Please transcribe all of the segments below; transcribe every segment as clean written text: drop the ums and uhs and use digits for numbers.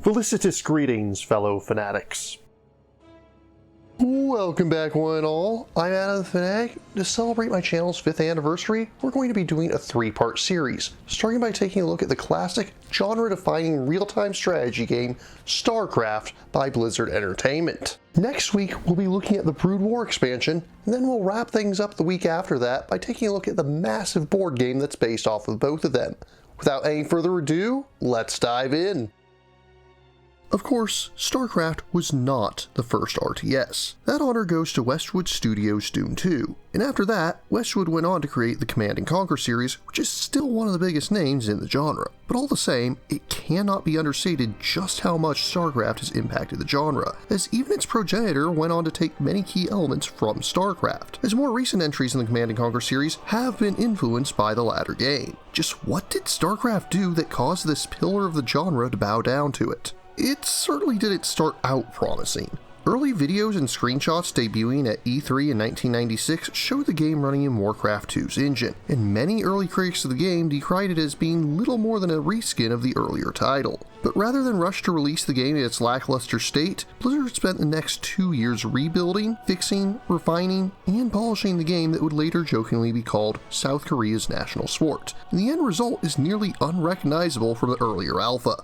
Felicitous greetings, fellow fanatics. Welcome back, one and all. I'm Adam the Fanatic. To celebrate my channel's 5th anniversary, we're going to be doing a 3-part series, starting by taking a look at the classic, genre-defining real-time strategy game, StarCraft by Blizzard Entertainment. Next week, we'll be looking at the Brood War expansion, and then we'll wrap things up the week after that by taking a look at the massive board game that's based off of both of them. Without any further ado, let's dive in. Of course, StarCraft was not the first RTS. That honor goes to Westwood Studios' Doom 2, and after that, Westwood went on to create the Command & Conquer series, which is still one of the biggest names in the genre. But all the same, it cannot be understated just how much StarCraft has impacted the genre, as even its progenitor went on to take many key elements from StarCraft, as more recent entries in the Command & Conquer series have been influenced by the latter game. Just what did StarCraft do that caused this pillar of the genre to bow down to it? It certainly didn't start out promising. Early videos and screenshots debuting at E3 in 1996 showed the game running in Warcraft 2's engine, and many early critics of the game decried it as being little more than a reskin of the earlier title. But rather than rush to release the game in its lackluster state, Blizzard spent the next 2 years rebuilding, fixing, refining, and polishing the game that would later jokingly be called South Korea's national sport, and the end result is nearly unrecognizable from the earlier alpha.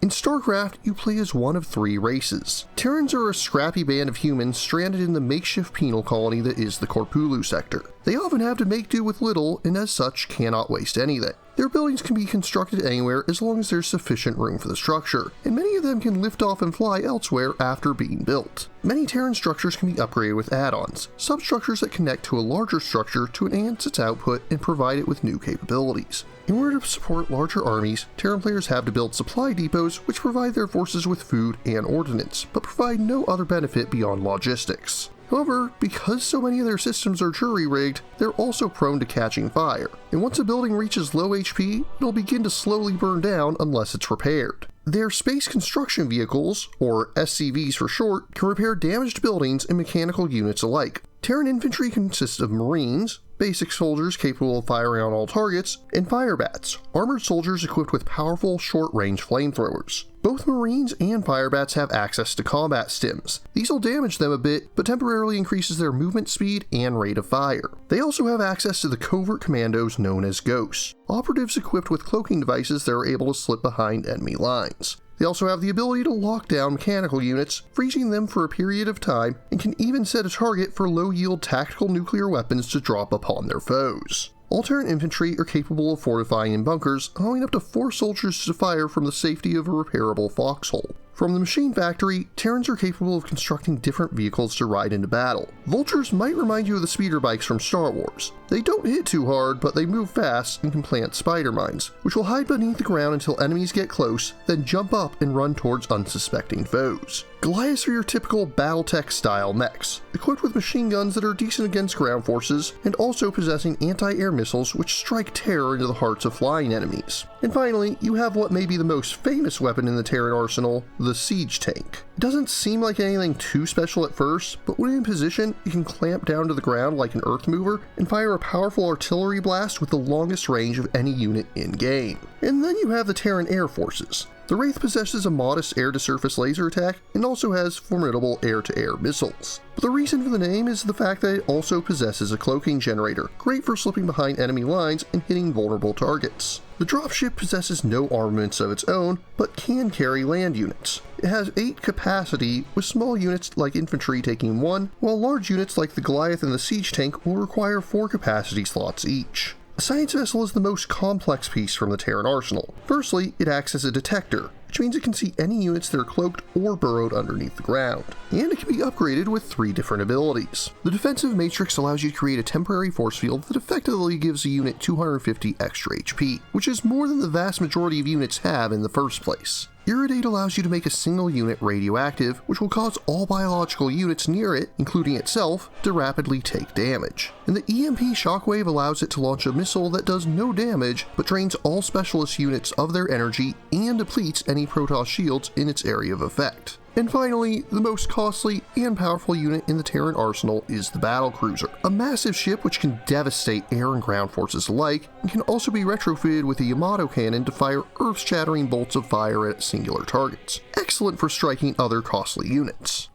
In StarCraft, you play as one of 3 races. Terrans are a scrappy band of humans stranded in the makeshift penal colony that is the Korpulu sector. They often have to make do with little, and as such cannot waste anything. Their buildings can be constructed anywhere as long as there's sufficient room for the structure, and many of them can lift off and fly elsewhere after being built. Many Terran structures can be upgraded with add-ons, substructures that connect to a larger structure to enhance its output and provide it with new capabilities. In order to support larger armies, Terran players have to build supply depots which provide their forces with food and ordnance, but provide no other benefit beyond logistics. However, because so many of their systems are jury-rigged, they're also prone to catching fire, and once a building reaches low HP, it'll begin to slowly burn down unless it's repaired. Their Space Construction Vehicles, or SCVs for short, can repair damaged buildings and mechanical units alike. Terran infantry consists of Marines, basic soldiers capable of firing on all targets, and Firebats, armored soldiers equipped with powerful short-range flamethrowers. Both Marines and Firebats have access to combat stims. These will damage them a bit, but temporarily increases their movement speed and rate of fire. They also have access to the covert commandos known as Ghosts, operatives equipped with cloaking devices that are able to slip behind enemy lines. They also have the ability to lock down mechanical units, freezing them for a period of time, and can even set a target for low-yield tactical nuclear weapons to drop upon their foes. All Terran infantry are capable of fortifying in bunkers, allowing up to 4 soldiers to fire from the safety of a repairable foxhole. From the machine factory, Terrans are capable of constructing different vehicles to ride into battle. Vultures might remind you of the speeder bikes from Star Wars. They don't hit too hard, but they move fast and can plant spider mines, which will hide beneath the ground until enemies get close, then jump up and run towards unsuspecting foes. Goliaths are your typical Battletech style mechs, equipped with machine guns that are decent against ground forces, and also possessing anti-air missiles which strike terror into the hearts of flying enemies. And finally, you have what may be the most famous weapon in the Terran arsenal, the Siege Tank. It doesn't seem like anything too special at first, but when in position, it can clamp down to the ground like an earth mover and fire a powerful artillery blast with the longest range of any unit in-game. And then you have the Terran Air Forces. The Wraith possesses a modest air-to-surface laser attack and also has formidable air-to-air missiles. But the reason for the name is the fact that it also possesses a cloaking generator, great for slipping behind enemy lines and hitting vulnerable targets. The dropship possesses no armaments of its own, but can carry land units. It has 8 capacity, with small units like infantry taking 1, while large units like the Goliath and the Siege Tank will require 4 capacity slots each. A science vessel is the most complex piece from the Terran arsenal. Firstly, it acts as a detector, which means it can see any units that are cloaked or burrowed underneath the ground. And it can be upgraded with 3 different abilities. The defensive matrix allows you to create a temporary force field that effectively gives a unit 250 extra HP, which is more than the vast majority of units have in the first place. Irradiate allows you to make a single unit radioactive, which will cause all biological units near it, including itself, to rapidly take damage. And the EMP Shockwave allows it to launch a missile that does no damage, but drains all specialist units of their energy and depletes any Protoss shields in its area of effect. And finally, the most costly and powerful unit in the Terran arsenal is the battlecruiser, a massive ship which can devastate air and ground forces alike, and can also be retrofitted with a Yamato cannon to fire earth-shattering bolts of fire at singular targets, excellent for striking other costly units.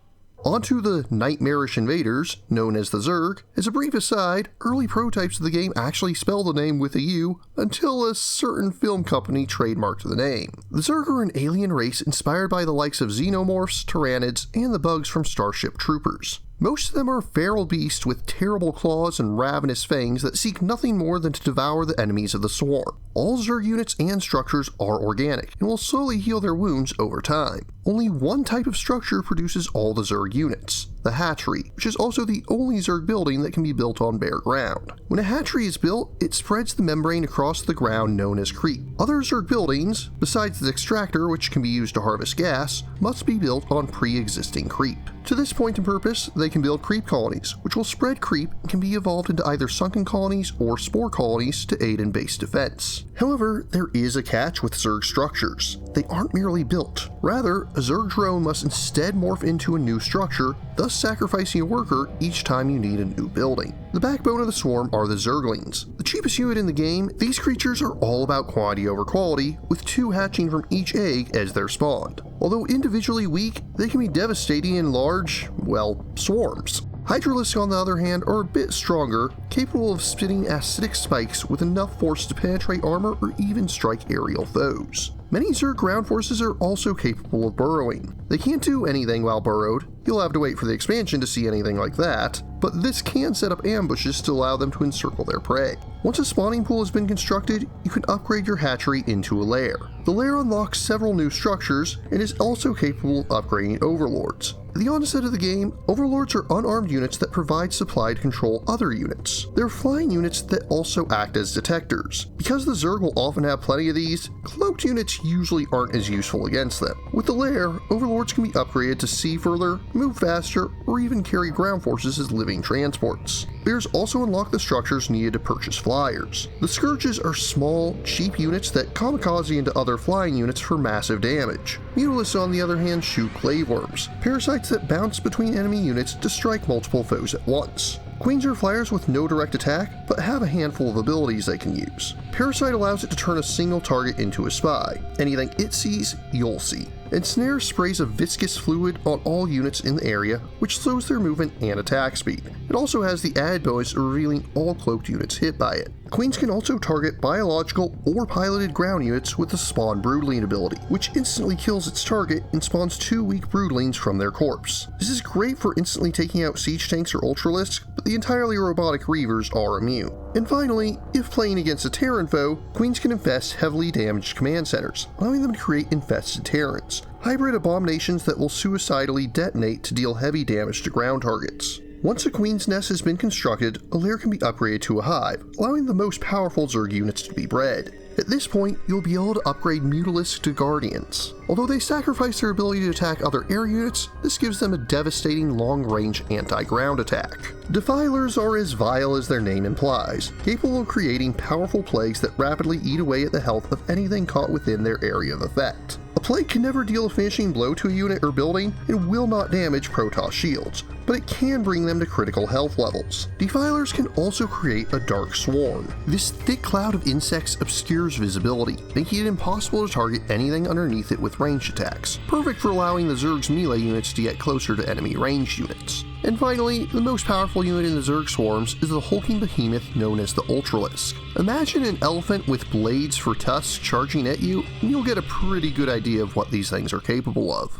Onto the nightmarish invaders, known as the Zerg. As a brief aside, early prototypes of the game actually spell the name with a U until a certain film company trademarked the name. The Zerg are an alien race inspired by the likes of xenomorphs, tyrannids, and the bugs from Starship Troopers. Most of them are feral beasts with terrible claws and ravenous fangs that seek nothing more than to devour the enemies of the swarm. All Zerg units and structures are organic and will slowly heal their wounds over time. Only one type of structure produces all the Zerg units, the hatchery, which is also the only Zerg building that can be built on bare ground. When a hatchery is built, it spreads the membrane across the ground known as creep. Other Zerg buildings, besides the extractor which can be used to harvest gas, must be built on pre-existing creep. To this point and purpose, they can build creep colonies, which will spread creep and can be evolved into either sunken colonies or spore colonies to aid in base defense. However, there is a catch with Zerg structures. They aren't merely built. Rather, a Zerg drone must instead morph into a new structure, thus sacrificing a worker each time you need a new building. The backbone of the swarm are the Zerglings. The cheapest unit in the game, these creatures are all about quantity over quality, with 2 hatching from each egg as they're spawned. Although individually weak, they can be devastating in large, well, swarms. Hydralisks, on the other hand, are a bit stronger, capable of spitting acidic spikes with enough force to penetrate armor or even strike aerial foes. Many Zerg ground forces are also capable of burrowing. They can't do anything while burrowed. You'll have to wait for the expansion to see anything like that, but this can set up ambushes to allow them to encircle their prey. Once a spawning pool has been constructed, you can upgrade your hatchery into a lair. The lair unlocks several new structures and is also capable of upgrading overlords. At the onset of the game, overlords are unarmed units that provide supply to control other units. They're flying units that also act as detectors. Because the Zerg will often have plenty of these, cloaked units usually aren't as useful against them. With the lair, overlords can be upgraded to see further, move faster, or even carry ground forces as living transports. Lairs also unlock the structures needed to purchase flyers. The Scourges are small, cheap units that kamikaze into other flying units for massive damage. Mutalisks, on the other hand, shoot claveworms, parasites that bounce between enemy units to strike multiple foes at once. Queens are flyers with no direct attack, but have a handful of abilities they can use. Parasite allows it to turn a single target into a spy. Anything it sees, you'll see. And Snare sprays a viscous fluid on all units in the area, which slows their movement and attack speed. It also has the added bonus of revealing all cloaked units hit by it. Queens can also target biological or piloted ground units with the Spawn Broodling ability, which instantly kills its target and spawns 2 weak broodlings from their corpse. This is great for instantly taking out siege tanks or ultralisks, but the entirely robotic Reavers are immune. And finally, if playing against a Terran foe, Queens can infest heavily damaged command centers, allowing them to create infested Terrans, hybrid abominations that will suicidally detonate to deal heavy damage to ground targets. Once a Queen's Nest has been constructed, a lair can be upgraded to a hive, allowing the most powerful Zerg units to be bred. At this point, you'll be able to upgrade Mutalisks to Guardians. Although they sacrifice their ability to attack other air units, this gives them a devastating long-range anti-ground attack. Defilers are as vile as their name implies, capable of creating powerful plagues that rapidly eat away at the health of anything caught within their area of effect. A plague can never deal a finishing blow to a unit or building and will not damage Protoss shields, but it can bring them to critical health levels. Defilers can also create a dark swarm. This thick cloud of insects obscures visibility, making it impossible to target anything underneath it with ranged attacks, perfect for allowing the Zerg's melee units to get closer to enemy ranged units. And finally, the most powerful unit in the Zerg swarms is the hulking behemoth known as the Ultralisk. Imagine an elephant with blades for tusks charging at you, and you'll get a pretty good idea of what these things are capable of.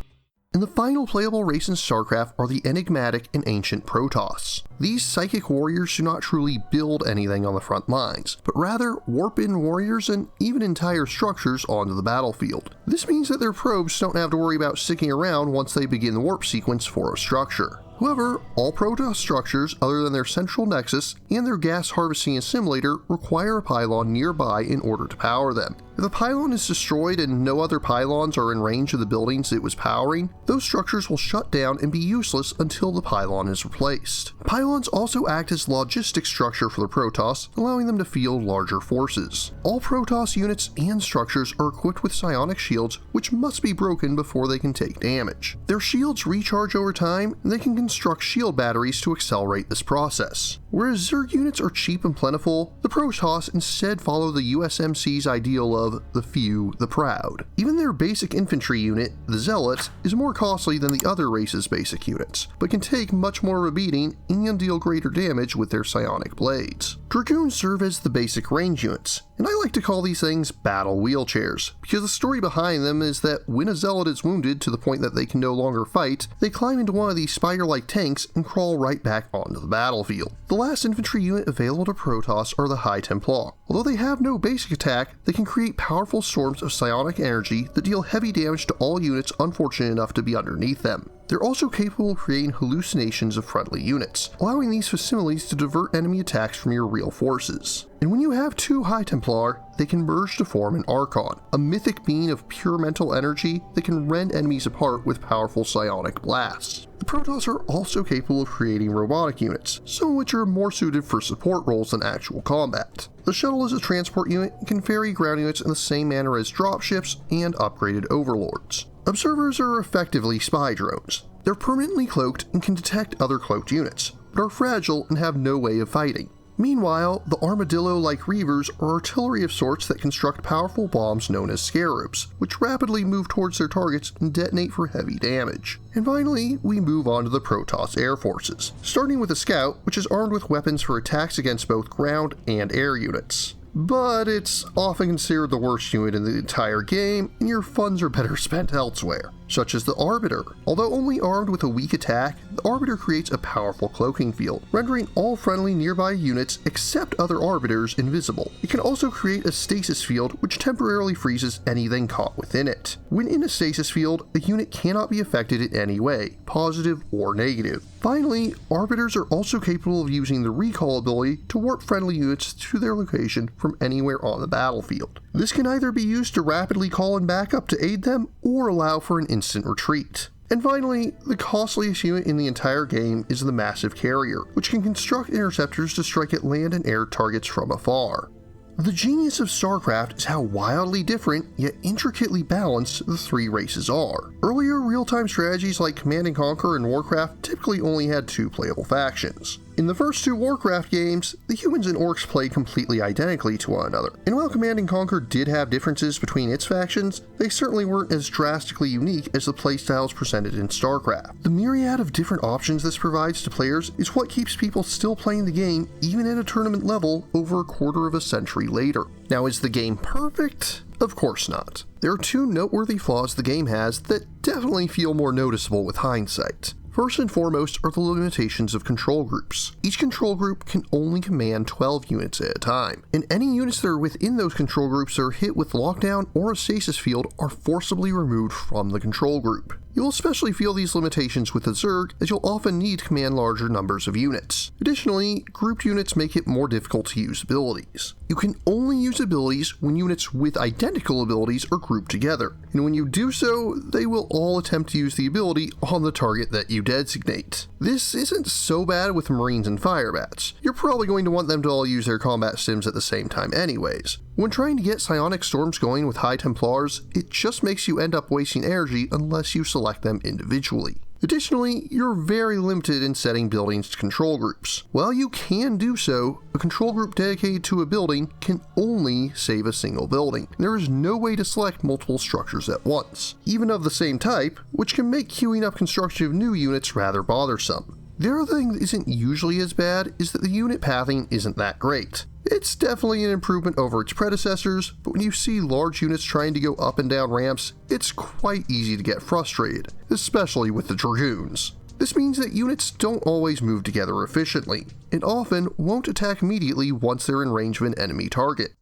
And the final playable race in StarCraft are the enigmatic and ancient Protoss. These psychic warriors do not truly build anything on the front lines, but rather warp in warriors and even entire structures onto the battlefield. This means that their probes don't have to worry about sticking around once they begin the warp sequence for a structure. However, all Protoss structures other than their central nexus and their gas harvesting assimilator require a pylon nearby in order to power them. If a pylon is destroyed and no other pylons are in range of the buildings it was powering, those structures will shut down and be useless until the pylon is replaced. Pylons also act as logistics structure for the Protoss, allowing them to field larger forces. All Protoss units and structures are equipped with psionic shields, which must be broken before they can take damage. Their shields recharge over time, and they can construct shield batteries to accelerate this process. Whereas Zerg units are cheap and plentiful, the Protoss instead follow the USMC's ideal of the few, the proud. Even their basic infantry unit, the Zealots, is more costly than the other race's basic units, but can take much more of a beating and deal greater damage with their psionic blades. Dragoons serve as the basic range units, and I like to call these things battle wheelchairs, because the story behind them is that when a Zealot is wounded to the point that they can no longer fight, they climb into one of these spider-like tanks and crawl right back onto the battlefield. The last infantry unit available to Protoss are the High Templar. Although they have no basic attack, they can create powerful storms of psionic energy that deal heavy damage to all units unfortunate enough to be underneath them. They're also capable of creating hallucinations of friendly units, allowing these facsimiles to divert enemy attacks from your real forces. And when you have two High Templar, they can merge to form an Archon, a mythic being of pure mental energy that can rend enemies apart with powerful psionic blasts. The Protoss are also capable of creating robotic units, some of which are more suited for support roles than actual combat. The shuttle is a transport unit and can ferry ground units in the same manner as dropships and upgraded overlords. Observers are effectively spy drones. They're permanently cloaked and can detect other cloaked units, but are fragile and have no way of fighting. Meanwhile, the armadillo-like Reavers are artillery of sorts that construct powerful bombs known as Scarabs, which rapidly move towards their targets and detonate for heavy damage. And finally, we move on to the Protoss Air Forces, starting with the Scout, which is armed with weapons for attacks against both ground and air units. But it's often considered the worst unit in the entire game, and your funds are better spent elsewhere, such as the Arbiter. Although only armed with a weak attack, the Arbiter creates a powerful cloaking field, rendering all friendly nearby units except other Arbiters invisible. It can also create a stasis field which temporarily freezes anything caught within it. When in a stasis field, a unit cannot be affected in any way, positive or negative. Finally, Arbiters are also capable of using the recall ability to warp friendly units to their location from anywhere on the battlefield. This can either be used to rapidly call in backup to aid them, or allow for an instant retreat. And finally, the costliest unit in the entire game is the Massive Carrier, which can construct interceptors to strike at land and air targets from afar. The genius of StarCraft is how wildly different, yet intricately balanced the three races are. Earlier real-time strategies like Command & Conquer and Warcraft typically only had two playable factions. In the first two Warcraft games, the humans and orcs played completely identically to one another, and while Command & Conquer did have differences between its factions, they certainly weren't as drastically unique as the playstyles presented in StarCraft. The myriad of different options this provides to players is what keeps people still playing the game even at a tournament level over a quarter of a century later. Now, is the game perfect? Of course not. There are two noteworthy flaws the game has that definitely feel more noticeable with hindsight. First and foremost are the limitations of control groups. Each control group can only command 12 units at a time, and any units that are within those control groups that are hit with lockdown or a stasis field are forcibly removed from the control group. You'll especially feel these limitations with the Zerg, as you'll often need to command larger numbers of units. Additionally, grouped units make it more difficult to use abilities. You can only use abilities when units with identical abilities are grouped together, and when you do so, they will all attempt to use the ability on the target that you designate. This isn't so bad with Marines and Firebats. You're probably going to want them to all use their combat stims at the same time anyways. When trying to get psionic storms going with High Templars, it just makes you end up wasting energy unless you select them individually. Additionally, you're very limited in setting buildings to control groups. While you can do so, a control group dedicated to a building can only save a single building. There is no way to select multiple structures at once, even of the same type, which can make queuing up construction of new units rather bothersome. The other thing that isn't usually as bad is that the unit pathing isn't that great. It's definitely an improvement over its predecessors, but when you see large units trying to go up and down ramps, it's quite easy to get frustrated, especially with the Dragoons. This means that units don't always move together efficiently, and often won't attack immediately once they're in range of an enemy target.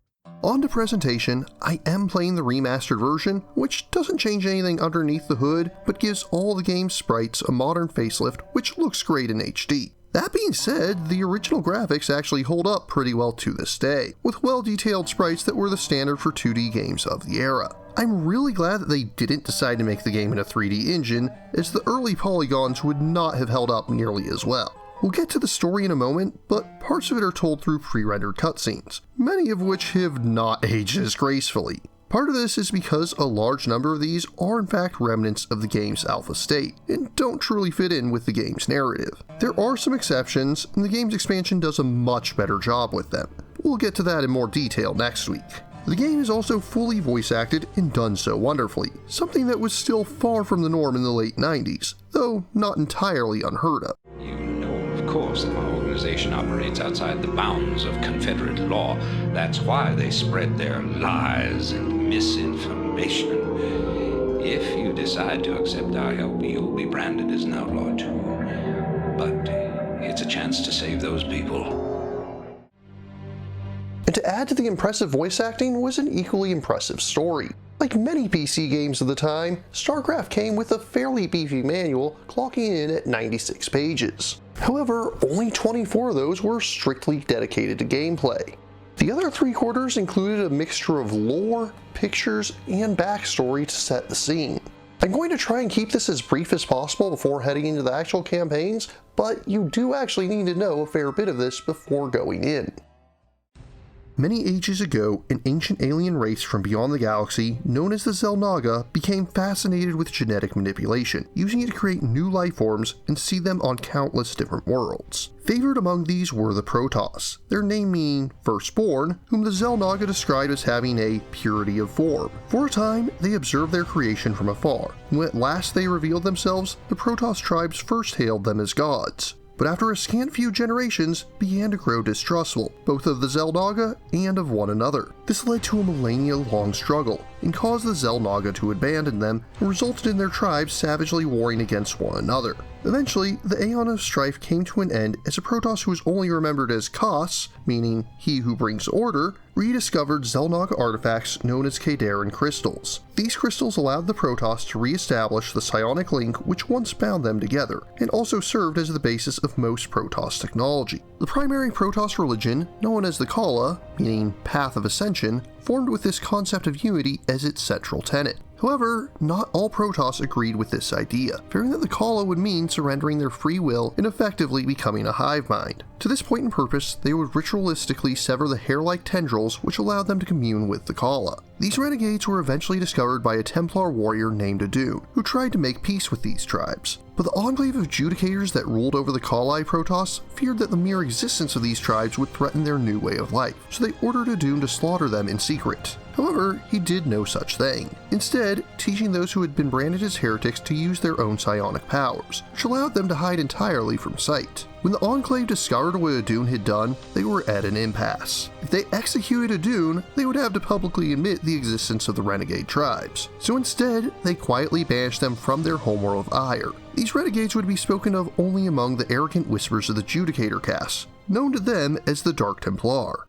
On to presentation, I am playing the remastered version, which doesn't change anything underneath the hood, but gives all the game's sprites a modern facelift, which looks great in HD. That being said, the original graphics actually hold up pretty well to this day, with well-detailed sprites that were the standard for 2D games of the era. I'm really glad that they didn't decide to make the game in a 3D engine, as the early polygons would not have held up nearly as well. We'll get to the story in a moment, but parts of it are told through pre-rendered cutscenes, many of which have not aged as gracefully. Part of this is because a large number of these are in fact remnants of the game's alpha state, and don't truly fit in with the game's narrative. There are some exceptions, and the game's expansion does a much better job with them. We'll get to that in more detail next week. The game is also fully voice acted and done so wonderfully, something that was still far from the norm in the late 90s, though not entirely unheard of. You know, of course, that our organization operates outside the bounds of Confederate law. That's why they spread their lies and misinformation. If you decide to accept our help, you'll be branded as an outlaw too. But it's a chance to save those people. And to add to the impressive voice acting was an equally impressive story. Like many PC games of the time, StarCraft came with a fairly beefy manual, clocking in at 96 pages. However, only 24 of those were strictly dedicated to gameplay. The other 3/4 included a mixture of lore, pictures, and backstory to set the scene. I'm going to try and keep this as brief as possible before heading into the actual campaigns, but you do actually need to know a fair bit of this before going in. Many ages ago, an ancient alien race from beyond the galaxy, known as the Xel'Naga, became fascinated with genetic manipulation, using it to create new life forms and see them on countless different worlds. Favored among these were the Protoss, their name meaning firstborn, whom the Xel'Naga described as having a purity of form. For a time, they observed their creation from afar, and when at last they revealed themselves, the Protoss tribes first hailed them as gods. But after a scant few generations, began to grow distrustful, both of the Xel'Naga and of one another. This led to a millennia-long struggle, and caused the Xel'Naga to abandon them, and resulted in their tribes savagely warring against one another. Eventually, the Aeon of Strife came to an end as a Protoss who was only remembered as Kos, meaning he who brings order, rediscovered Xel'Naga artifacts known as Kadaran crystals. These crystals allowed the Protoss to re-establish the psionic link which once bound them together, and also served as the basis of most Protoss technology. The primary Protoss religion, known as the Khala, meaning Path of Ascension, formed with this concept of unity as its central tenet. However, not all Protoss agreed with this idea, fearing that the Khala would mean surrendering their free will and effectively becoming a hive mind. To this point and purpose, they would ritualistically sever the hair-like tendrils which allowed them to commune with the Khala. These renegades were eventually discovered by a Templar warrior named Adun, who tried to make peace with these tribes. But the enclave of Judicators that ruled over the Khalai Protoss feared that the mere existence of these tribes would threaten their new way of life, so they ordered Adun to slaughter them in secret. However, he did no such thing, instead teaching those who had been branded as heretics to use their own psionic powers, which allowed them to hide entirely from sight. When the Enclave discovered what Adun had done, they were at an impasse. If they executed Adun, they would have to publicly admit the existence of the renegade tribes. So instead, they quietly banished them from their homeworld of Ire. These renegades would be spoken of only among the arrogant whispers of the Judicator caste, known to them as the Dark Templar.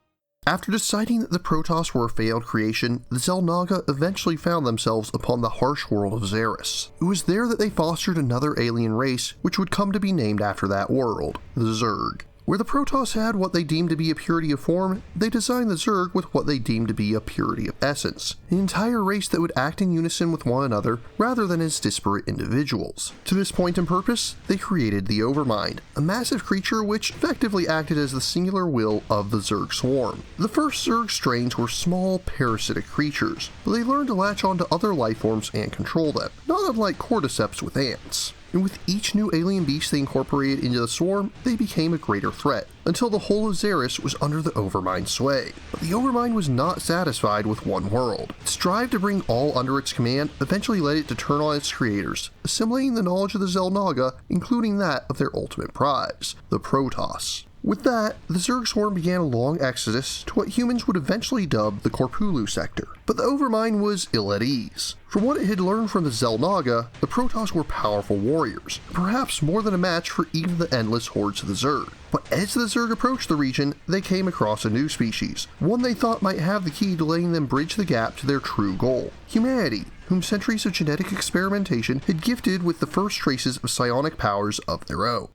After deciding that the Protoss were a failed creation, the Xel'Naga eventually found themselves upon the harsh world of Xeris. It was there that they fostered another alien race, which would come to be named after that world, the Zerg. Where the Protoss had what they deemed to be a purity of form, they designed the Zerg with what they deemed to be a purity of essence, an entire race that would act in unison with one another rather than as disparate individuals. To this point and purpose, they created the Overmind, a massive creature which effectively acted as the singular will of the Zerg swarm. The first Zerg strains were small, parasitic creatures, but they learned to latch onto other life forms and control them, not unlike cordyceps with ants. And with each new alien beast they incorporated into the swarm, they became a greater threat, until the whole of Xeris was under the Overmind's sway. But the Overmind was not satisfied with one world. Its drive to bring all under its command eventually led it to turn on its creators, assimilating the knowledge of the Xel'Naga, including that of their ultimate prize, the Protoss. With that, the Zerg swarm began a long exodus to what humans would eventually dub the Korpulu sector. But the Overmind was ill at ease. From what it had learned from the Xel'Naga, the Protoss were powerful warriors, perhaps more than a match for even the endless hordes of the Zerg. But as the Zerg approached the region, they came across a new species, one they thought might have the key to letting them bridge the gap to their true goal: humanity, whom centuries of genetic experimentation had gifted with the first traces of psionic powers of their own.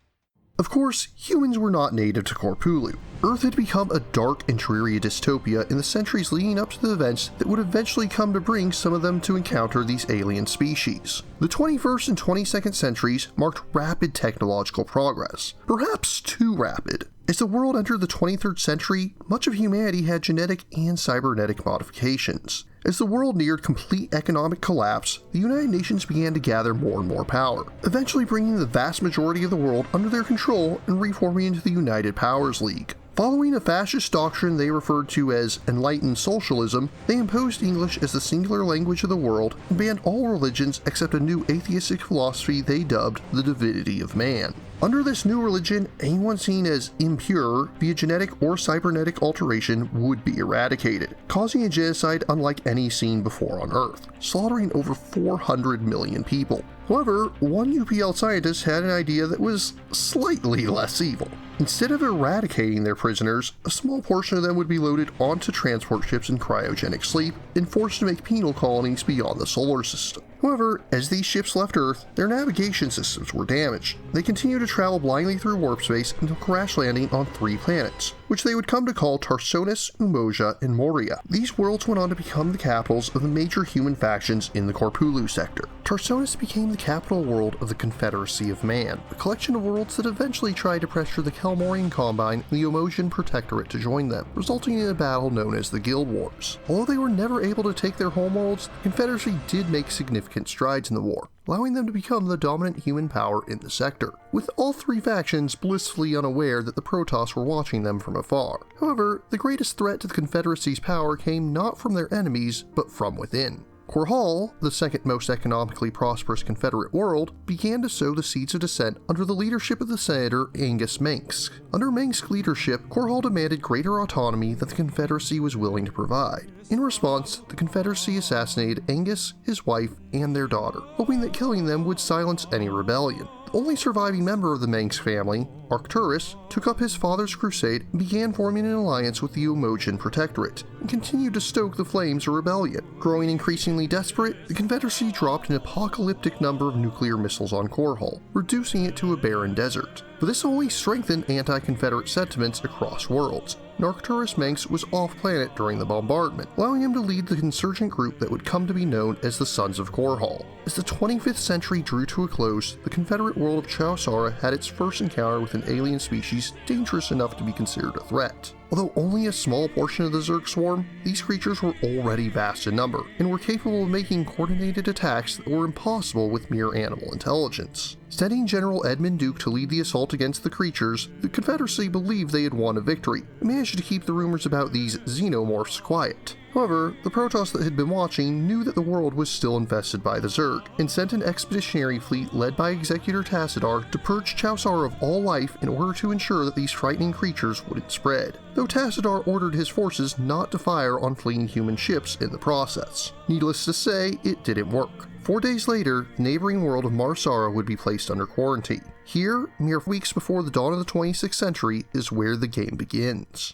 Of course, humans were not native to Korpulu. Earth had become a dark and dreary dystopia in the centuries leading up to the events that would eventually come to bring some of them to encounter these alien species. The 21st and 22nd centuries marked rapid technological progress, perhaps too rapid. As the world entered the 23rd century, much of humanity had genetic and cybernetic modifications. As the world neared complete economic collapse, the United Nations began to gather more and more power, eventually bringing the vast majority of the world under their control and reforming into the United Powers League. Following a fascist doctrine they referred to as enlightened socialism, they imposed English as the singular language of the world and banned all religions except a new atheistic philosophy they dubbed the divinity of man. Under this new religion, anyone seen as impure via genetic or cybernetic alteration would be eradicated, causing a genocide unlike any seen before on Earth, slaughtering over 400 million people. However, one UPL scientist had an idea that was slightly less evil. Instead of eradicating their prisoners, a small portion of them would be loaded onto transport ships in cryogenic sleep and forced to make penal colonies beyond the solar system. However, as these ships left Earth, their navigation systems were damaged. They continued to travel blindly through warp space until crash landing on 3 planets, which they would come to call Tarsonis, Umoja, and Moria. These worlds went on to become the capitals of the major human factions in the Korpulu sector. Tarsonis became the capital world of the Confederacy of Man, a collection of worlds that eventually tried to pressure the Kelmorian Combine and the Umojan Protectorate to join them, resulting in a battle known as the Guild Wars. Although they were never able to take their homeworlds, the Confederacy did make significant strides in the war, allowing them to become the dominant human power in the sector, with all 3 factions blissfully unaware that the Protoss were watching them from afar. However, the greatest threat to the Confederacy's power came not from their enemies, but from within. Korhal, the second most economically prosperous Confederate world, began to sow the seeds of dissent under the leadership of the Senator Angus Mengsk. Under Mengsk's leadership, Korhal demanded greater autonomy that the Confederacy was willing to provide. In response, the Confederacy assassinated Angus, his wife, and their daughter, hoping that killing them would silence any rebellion. The only surviving member of the Mengsk family, Arcturus, took up his father's crusade and began forming an alliance with the Umojan Protectorate, and continued to stoke the flames of rebellion. Growing increasingly desperate, the Confederacy dropped an apocalyptic number of nuclear missiles on Korhal, reducing it to a barren desert. But this only strengthened anti-Confederate sentiments across worlds, and Arcturus Mengsk was off-planet during the bombardment, allowing him to lead the insurgent group that would come to be known as the Sons of Korhal. As the 25th century drew to a close, the Confederate world of Chowsara had its first encounter with an alien species dangerous enough to be considered a threat. Although only a small portion of the Zerg swarm, these creatures were already vast in number, and were capable of making coordinated attacks that were impossible with mere animal intelligence. Sending General Edmund Duke to lead the assault against the creatures, the Confederacy believed they had won a victory, and managed to keep the rumors about these xenomorphs quiet. However, the Protoss that had been watching knew that the world was still infested by the Zerg, and sent an expeditionary fleet led by Executor Tassadar to purge Chowsar of all life in order to ensure that these frightening creatures wouldn't spread, though Tassadar ordered his forces not to fire on fleeing human ships in the process. Needless to say, it didn't work. 4 days later, the neighboring world of Marsara would be placed under quarantine. Here, mere weeks before the dawn of the 26th century, is where the game begins.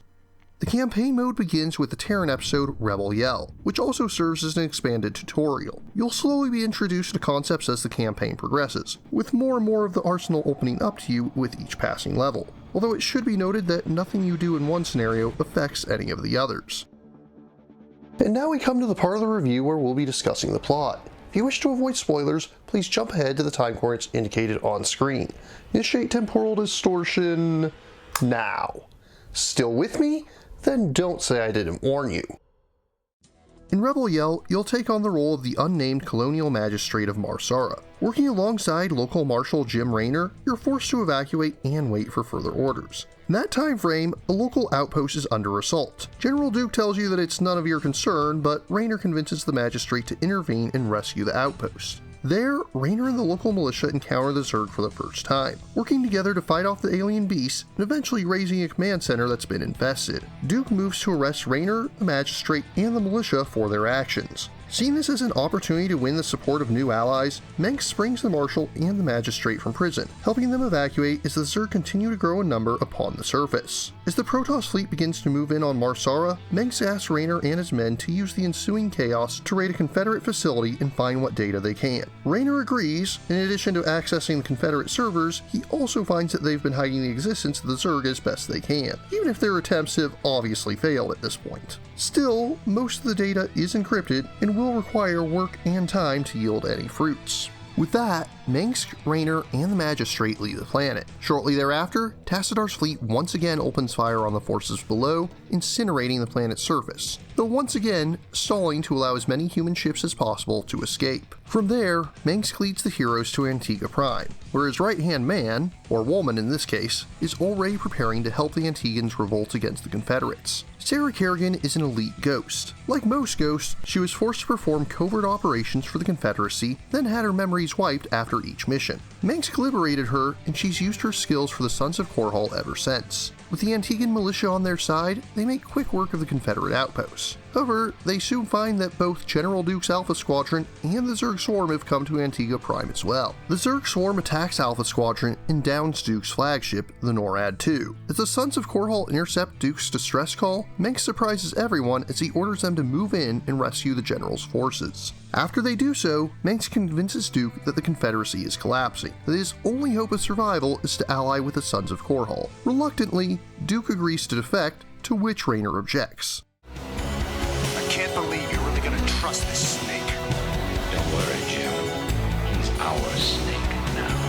The campaign mode begins with the Terran episode Rebel Yell, which also serves as an expanded tutorial. You'll slowly be introduced to concepts as the campaign progresses, with more and more of the arsenal opening up to you with each passing level, although it should be noted that nothing you do in one scenario affects any of the others. And now we come to the part of the review where we'll be discussing the plot. If you wish to avoid spoilers, please jump ahead to the time coordinates indicated on screen. Initiate temporal distortion now. Still with me? Then don't say I didn't warn you. In Rebel Yell, you'll take on the role of the unnamed colonial magistrate of Marsara. Working alongside local Marshal Jim Raynor, you're forced to evacuate and wait for further orders. In that time frame, a local outpost is under assault. General Duke tells you that it's none of your concern, but Raynor convinces the magistrate to intervene and rescue the outpost. There, Raynor and the local militia encounter the Zerg for the first time, working together to fight off the alien beasts and eventually raising a command center that's been infested. Duke moves to arrest Raynor, the magistrate, and the militia for their actions. Seeing this as an opportunity to win the support of new allies, Mengsk springs the marshal and the magistrate from prison, helping them evacuate as the Zerg continue to grow in number upon the surface. As the Protoss fleet begins to move in on Marsara, Mengsk asks Raynor and his men to use the ensuing chaos to raid a Confederate facility and find what data they can. Raynor agrees. In addition to accessing the Confederate servers, he also finds that they've been hiding the existence of the Zerg as best they can, even if their attempts have obviously failed at this point. Still, most of the data is encrypted and will require work and time to yield any fruits. With that, Mengsk, Raynor, and the Magistrate leave the planet. Shortly thereafter, Tassadar's fleet once again opens fire on the forces below, incinerating the planet's surface, though once again stalling to allow as many human ships as possible to escape. From there, Mengsk leads the heroes to Antigua Prime, where his right-hand man, or woman in this case, is already preparing to help the Antiguans revolt against the Confederates. Sarah Kerrigan is an elite ghost. Like most ghosts, she was forced to perform covert operations for the Confederacy, then had her memories wiped after each mission. Mengsk liberated her, and she's used her skills for the Sons of Korhal ever since. With the Antiguan militia on their side, they make quick work of the Confederate outposts. However, they soon find that both General Duke's Alpha Squadron and the Zerg Swarm have come to Antigua Prime as well. The Zerg Swarm attacks Alpha Squadron and downs Duke's flagship, the NORAD II. As the Sons of Korhal intercept Duke's distress call, Mengsk surprises everyone as he orders them to move in and rescue the General's forces. After they do so, Mengsk convinces Duke that the Confederacy is collapsing, that his only hope of survival is to ally with the Sons of Korhal. Reluctantly, Duke agrees to defect, to which Raynor objects. I can't believe you're really gonna trust this snake. Don't worry, Jim. He's our snake now.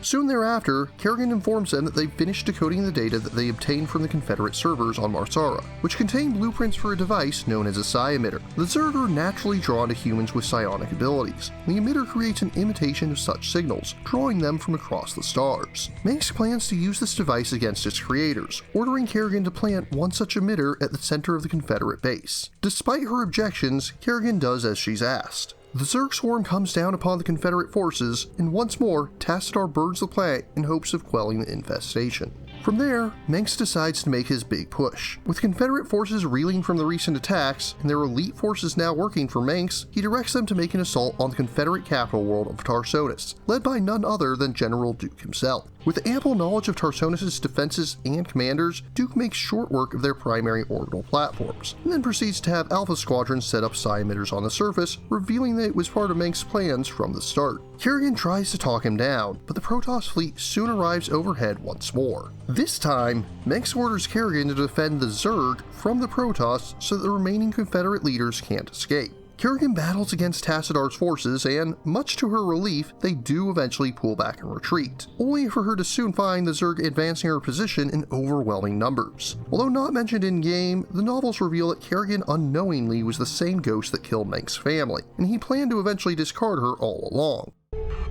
Soon thereafter, Kerrigan informs them that they've finished decoding the data that they obtained from the Confederate servers on Marsara, which contain blueprints for a device known as a psi emitter. The Zerg are naturally drawn to humans with psionic abilities, and the emitter creates an imitation of such signals, drawing them from across the stars. Mengsk plans to use this device against its creators, ordering Kerrigan to plant one such emitter at the center of the Confederate base. Despite her objections, Kerrigan does as she's asked. The Zerg Swarm comes down upon the Confederate forces, and once more, Tassadar burns the planet in hopes of quelling the infestation. From there, Mengsk decides to make his big push. With Confederate forces reeling from the recent attacks, and their elite forces now working for Mengsk, he directs them to make an assault on the Confederate capital world of Tarsonis, led by none other than General Duke himself. With ample knowledge of Tarsonis' defenses and commanders, Duke makes short work of their primary orbital platforms, and then proceeds to have Alpha Squadron set up psi emitters on the surface, revealing that it was part of Mengsk's plans from the start. Kerrigan tries to talk him down, but the Protoss fleet soon arrives overhead once more. This time, Mengsk orders Kerrigan to defend the Zerg from the Protoss so that the remaining Confederate leaders can't escape. Kerrigan battles against Tassadar's forces, and, much to her relief, they do eventually pull back and retreat, only for her to soon find the Zerg advancing her position in overwhelming numbers. Although not mentioned in-game, the novels reveal that Kerrigan unknowingly was the same ghost that killed Mengsk's family, and he planned to eventually discard her all along.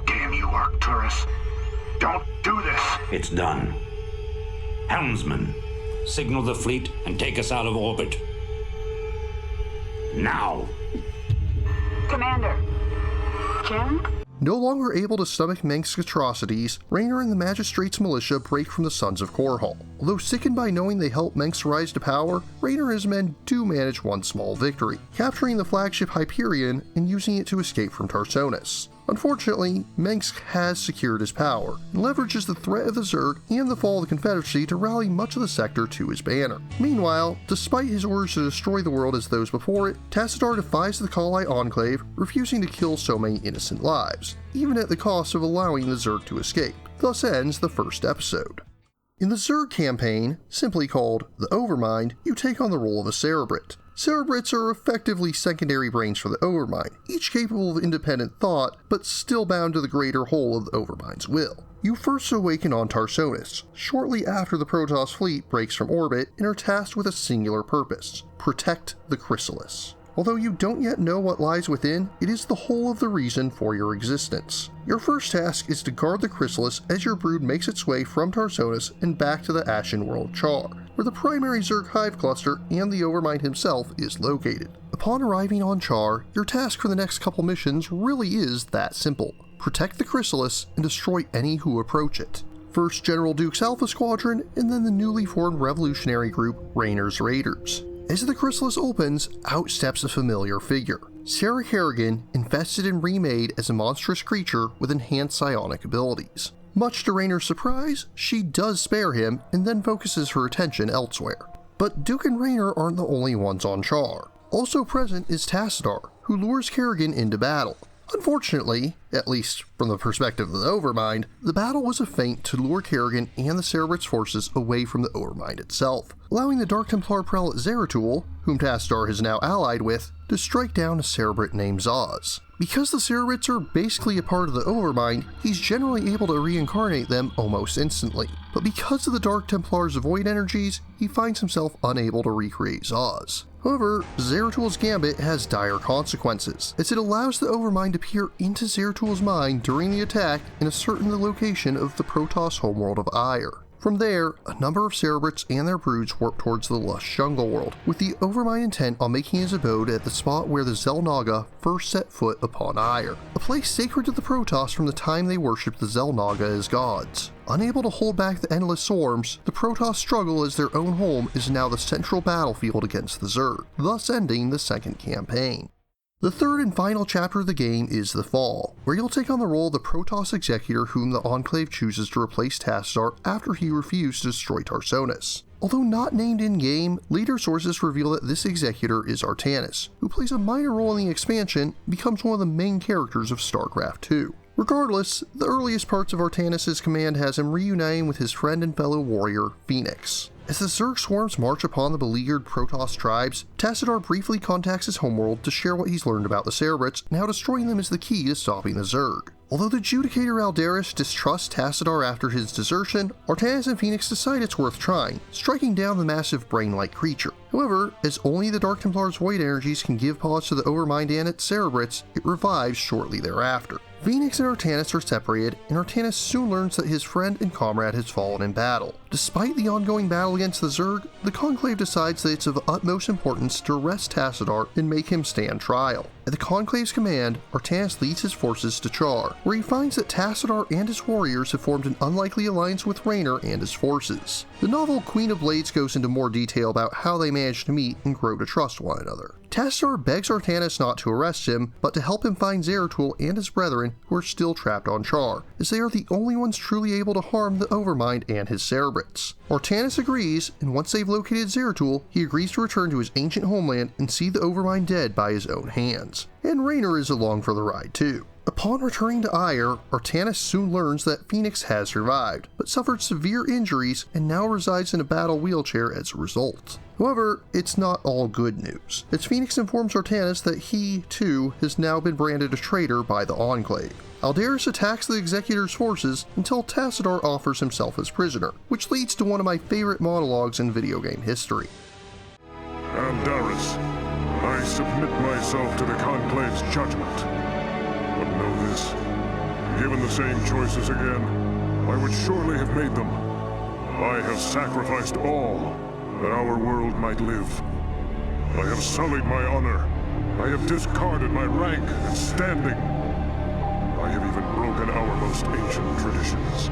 Damn you, Arcturus. Don't do this. It's done. Helmsman, signal the fleet and take us out of orbit. Now! Commander. Jim? No longer able to stomach Mengsk's atrocities, Raynor and the Magistrate's militia break from the Sons of Korhal. Although sickened by knowing they helped Mengsk rise to power, Raynor and his men do manage one small victory, capturing the flagship Hyperion and using it to escape from Tarsonis. Unfortunately, Mengsk has secured his power, and leverages the threat of the Zerg and the fall of the Confederacy to rally much of the sector to his banner. Meanwhile, despite his orders to destroy the world as those before it, Tassadar defies the Khalai Enclave, refusing to kill so many innocent lives, even at the cost of allowing the Zerg to escape. Thus ends the first episode. In the Zerg campaign, simply called The Overmind, you take on the role of a Cerebrate. Cerebrates are effectively secondary brains for the Overmind, each capable of independent thought, but still bound to the greater whole of the Overmind's will. You first awaken on Tarsonis, shortly after the Protoss fleet breaks from orbit and are tasked with a singular purpose: protect the Chrysalis. Although you don't yet know what lies within, it is the whole of the reason for your existence. Your first task is to guard the Chrysalis as your brood makes its way from Tarsonis and back to the Ashen World Char. where the primary Zerg hive cluster and the Overmind himself is located. Upon arriving on Char, your task for the next couple missions really is that simple. Protect the Chrysalis and destroy any who approach it. First General Duke's Alpha Squadron, and then the newly formed revolutionary group Raynor's Raiders. As the Chrysalis opens, out steps a familiar figure. Sarah Kerrigan, infested and remade as a monstrous creature with enhanced psionic abilities. Much to Raynor's surprise, she does spare him and then focuses her attention elsewhere. But Duke and Raynor aren't the only ones on Char. Also present is Tassadar, who lures Kerrigan into battle. Unfortunately, at least from the perspective of the Overmind, the battle was a feint to lure Kerrigan and the Cerebrits forces away from the Overmind itself, allowing the Dark Templar prelate Zeratul, whom Tassadar is now allied with, to strike down a Cerebrit named Zaz. Because the Cerebrits are basically a part of the Overmind, he's generally able to reincarnate them almost instantly. But because of the Dark Templar's void energies, he finds himself unable to recreate Zaz. However, Zeratul's gambit has dire consequences, as it allows the Overmind to peer into Zeratul's mind during the attack and ascertain the location of the Protoss homeworld of Ire. From there, a number of Cerebrits and their broods warp towards the lush jungle world, with the Overmind intent on making his abode at the spot where the Xel'Naga first set foot upon Ire, a place sacred to the Protoss from the time they worshipped the Xel'Naga as gods. Unable to hold back the endless swarms, the Protoss struggle as their own home is now the central battlefield against the Zerg, thus ending the second campaign. The third and final chapter of the game is The Fall, where you'll take on the role of the Protoss Executor whom the Enclave chooses to replace Tassadar after he refused to destroy Tarsonis. Although not named in-game, later sources reveal that this Executor is Artanis, who plays a minor role in the expansion and becomes one of the main characters of StarCraft 2. Regardless, the earliest parts of Artanis' command has him reuniting with his friend and fellow warrior, Phoenix. As the Zerg swarms march upon the beleaguered Protoss tribes, Tassadar briefly contacts his homeworld to share what he's learned about the Cerebrits and how destroying them is the key to stopping the Zerg. Although the Judicator Aldaris distrusts Tassadar after his desertion, Artanis and Phoenix decide it's worth trying, striking down the massive brain-like creature. However, as only the Dark Templar's void energies can give pause to the Overmind and its Cerebrits, it revives shortly thereafter. Phoenix and Artanis are separated, and Artanis soon learns that his friend and comrade has fallen in battle. Despite the ongoing battle against the Zerg, the Conclave decides that it's of utmost importance to arrest Tassadar and make him stand trial. At the Conclave's command, Artanis leads his forces to Char, where he finds that Tassadar and his warriors have formed an unlikely alliance with Raynor and his forces. The novel Queen of Blades goes into more detail about how they managed to meet and grow to trust one another. Tassadar begs Artanis not to arrest him, but to help him find Zeratul and his brethren who are still trapped on Char, as they are the only ones truly able to harm the Overmind and his Cerebrits. Artanis agrees, and once they've located Zeratul, he agrees to return to his ancient homeland and see the Overmind dead by his own hands. And Raynor is along for the ride too. Upon returning to Ire, Artanis soon learns that Phoenix has survived, but suffered severe injuries and now resides in a battle wheelchair as a result. However, it's not all good news, as Phoenix informs Artanis that he, too, has now been branded a traitor by the Enclave. Aldaris attacks the Executor's forces until Tassadar offers himself as prisoner, which leads to one of my favorite monologues in video game history. Aldaris, I submit myself to the Conclave's judgment. But know this, given the same choices again, I would surely have made them. I have sacrificed all that our world might live. I have sullied my honor. I have discarded my rank and standing. I have even broken our most ancient traditions.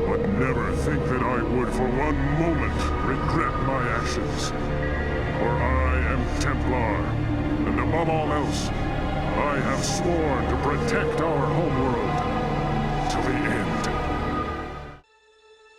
But never think that I would for one moment regret my actions. For I am Templar, and above all else, I have sworn to protect our homeworld till the end.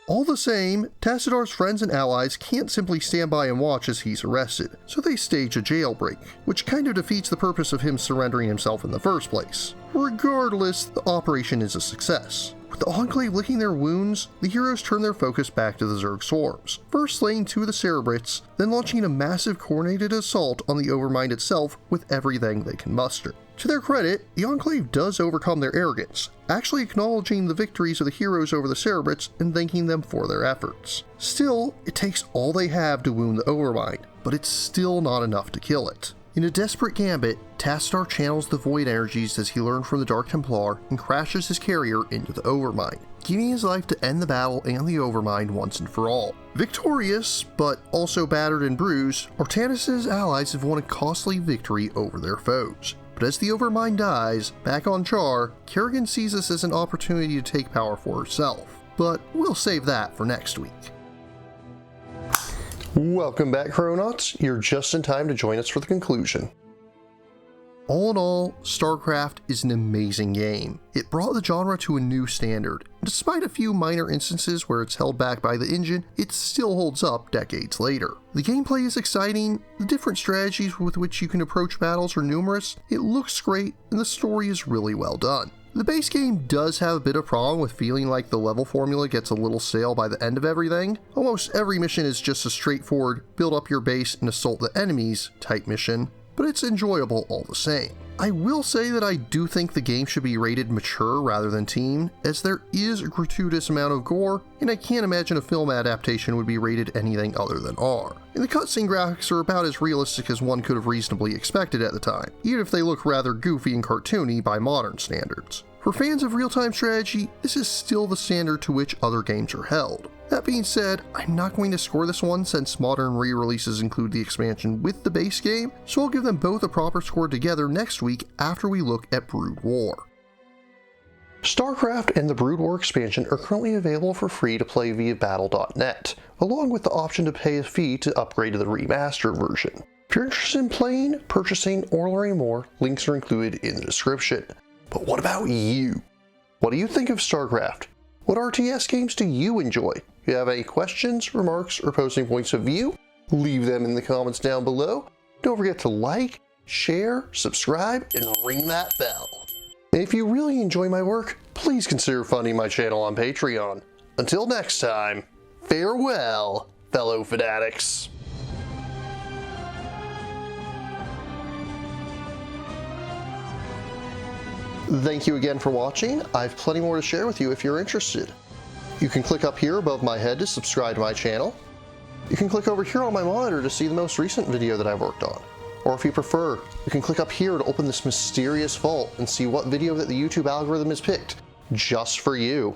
All the same, Tassadar's friends and allies can't simply stand by and watch as he's arrested, so they stage a jailbreak, which kind of defeats the purpose of him surrendering himself in the first place. Regardless, the operation is a success. With the Enclave licking their wounds, the heroes turn their focus back to the Zerg swarms, first slaying 2 of the Cerebrits, then launching a massive coordinated assault on the Overmind itself with everything they can muster. To their credit, the Enclave does overcome their arrogance, actually acknowledging the victories of the heroes over the Cerebrits and thanking them for their efforts. Still, it takes all they have to wound the Overmind, but it's still not enough to kill it. In a desperate gambit, Tassadar channels the void energies as he learned from the Dark Templar and crashes his carrier into the Overmind, giving his life to end the battle and the Overmind once and for all. Victorious, but also battered and bruised, Artanis' allies have won a costly victory over their foes. But as the Overmind dies, back on Char, Kerrigan sees this as an opportunity to take power for herself. But we'll save that for next week. Welcome back, Chronauts. You're just in time to join us for the conclusion. All in all, StarCraft is an amazing game. It brought the genre to a new standard. Despite a few minor instances where it's held back by the engine, it still holds up decades later. The gameplay is exciting, the different strategies with which you can approach battles are numerous, it looks great, and the story is really well done. The base game does have a bit of problem with feeling like the level formula gets a little stale by the end of everything. Almost every mission is just a straightforward build up your base and assault the enemies type mission, but it's enjoyable all the same. I will say that I do think the game should be rated mature rather than teen, as there is a gratuitous amount of gore, and I can't imagine a film adaptation would be rated anything other than R. And the cutscene graphics are about as realistic as one could have reasonably expected at the time, even if they look rather goofy and cartoony by modern standards. For fans of real-time strategy, this is still the standard to which other games are held. That being said, I'm not going to score this one since modern re-releases include the expansion with the base game, so I'll give them both a proper score together next week after we look at Brood War. StarCraft and the Brood War expansion are currently available for free to play via Battle.net, along with the option to pay a fee to upgrade to the remastered version. If you're interested in playing, purchasing, or learning more, links are included in the description. But what about you? What do you think of StarCraft? What RTS games do you enjoy? If you have any questions, remarks, or posting points of view, leave them in the comments down below. Don't forget to like, share, subscribe, and ring that bell. And if you really enjoy my work, please consider funding my channel on Patreon. Until next time, farewell, fellow Fanatics. Thank you again for watching. I have plenty more to share with you if you're interested. You can click up here above my head to subscribe to my channel. You can click over here on my monitor to see the most recent video that I've worked on. Or if you prefer, you can click up here to open this mysterious vault and see what video that the YouTube algorithm has picked just for you.